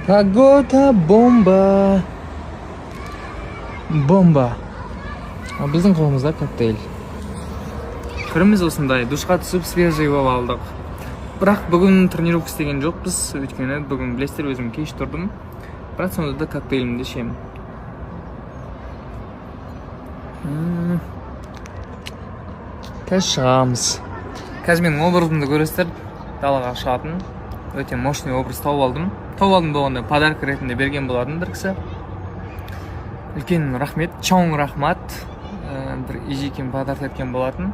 Погода бомба. Бомба. Біздің қолымызда коктейль. Түріміз осындай, душқа түсіп свежий болып алдық. Бірақ бүгін тренировка істеген жоқпыз, өйткені бүгін білесіздер өзім кеш тұрдым. Бірақ сонда да коктейлімді ішемін. Қазір шығамыз. Қазір менің образымды көресіздер, далаға шығатын. Өте мощный образ тауып алдым. Тауып алдым болғанда подарка ретінде берген болатын бір кісі. Үлкен рахмет, чоң рахмат. Бір ежекем подарок еткен болатын.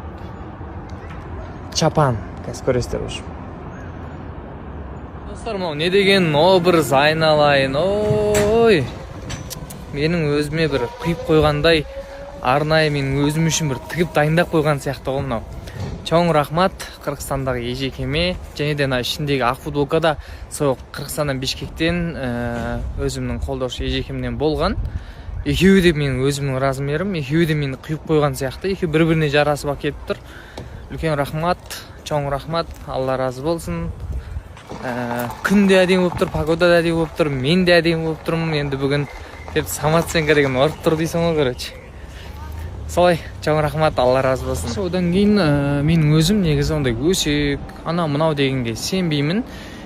Чапан, қазір көресіздер өшіп. Достар, мынау не деген образ айналайын, ой. Менің өзіме бір құйып қойғандай, арнайы менің өзім үшін бір тігіп дайындап қойған сияқты ғой мынау. Чоң рахмат Қырғызстандағы ежекеме, және де ішіндегі ақ футболкада сол Қырғызстаннан Бишкектен өзімнің қолдаушы ежекемнен болған. Екеуі де менің өзімнің размерім, екеуі де мені құйып қойған сияқты, екеуі бір-біріне жарасып әкеліп тұр. Үлкен рахмат, чоң рахмат, Алла разы болсын. Күн де әдемі болып тұр, погода да әдемі болып тұр, мен де әдемі болып тұрмын. Енді бүгін деп самооценка деген ұрып тұр дейсің ғой, короче. Солай, чоң рахмат, Алла разы болсын. Одан кейін менің өзім негізі ондай өсек, мынау дегенге сенбеймін.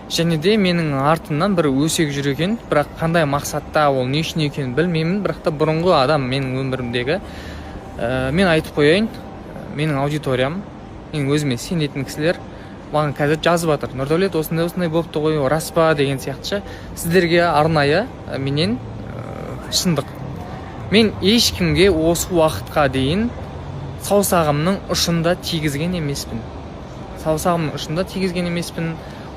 Және де менің артымнан бір өсек жүр екен, бірақ қандай мақсатта, ол не үшін екенін білмеймін. Бірақ та бұрынғы адам менің өмірімдегі. Мен айтып қояйын, менің аудиториям, менің өзіме сенетін кісілер маған қазір жазып жатыр. Нұрдәулет, осындай болыпты ғой, рас па деген сияқтыша. Сіздерге арнайы менен шындық. Мен ешкімге осы уақытқа дейін саусағымның ұшында тигізген емеспін.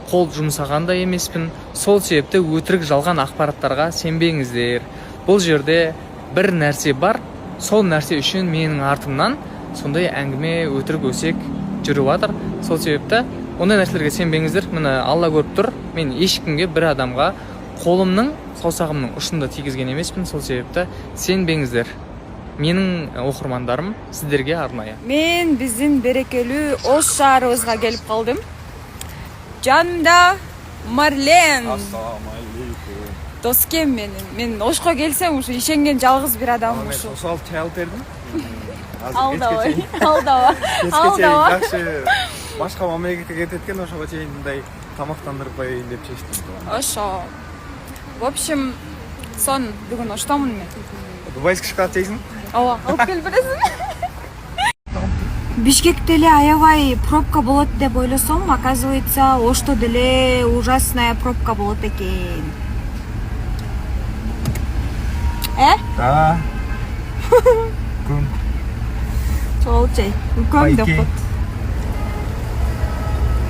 Қол жұмсаған да емеспін. Сол себепті өтірік жалған ақпараттарға сенбеңіздер. Бұл жерде бір нәрсе бар, сол нәрсе үшін менің артымнан сондай әңгіме, өтірік өсек жүріп жатыр. Сол себепті ондай нәрселерге сенбеңіздер. Міне Алла көріп тұр, мен ешкімге бір адамға қолымның, саусағымның ұшында тигізген емеспін. Сол себепті сенбеңіздер. Менің оқырмандарым сіздерге арнайы. Мен біздің берекелі Ош шаарыбызга келіп қалдым. Жанымда Марлен. Ассалаумалейкум. Доскем мен Ошқа келсем, ушу ишенген жалғыз бір адам ушу. Осал чай бердим. Алдабай. Жакшы башка мамлекетке кетет экен, ошого чейин мындай тамактандырып коеюн деп чечтим. Ошо. В общем, сон бүгүн Оштомун мен. Дубайский шоколад жейсиң? Ооба, алып келип бересиң. Бишкекте эле аябай пробка болот деп ойлосом, оказывается, Ошто деле ужасная пробка болот экен. Да. Күн. Чолчай, үлкөн деп кот.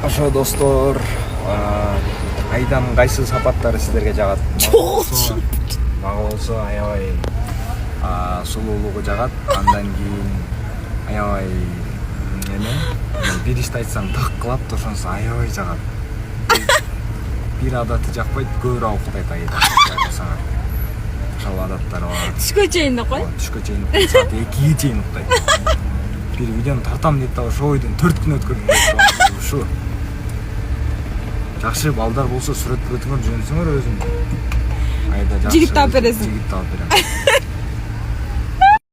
Ошо достор, айдам кайсы сапаттары сиздерге жагат? Мага болсо аябай сулуулугу жагат. Андан кийин аябай бир ишти айтсам так кылат, ошонусу аябай жагат. Бир адаты жакпайт, көбүрөөк ауктайт айда. Ошол адаттар бар. Түшкө чейин кой. Түшкө чейин, саат 2-ге чейин уктайт. Бир видеону тартам дейт да, ошол ойдон 4 күн өткөрдүм. Ушу. Жакшы балдар болсо сүрөт бүтүңөр жөнсүңөр өзүң. Айда жакшы. Жигит таап бересиң. Жигит таап берем.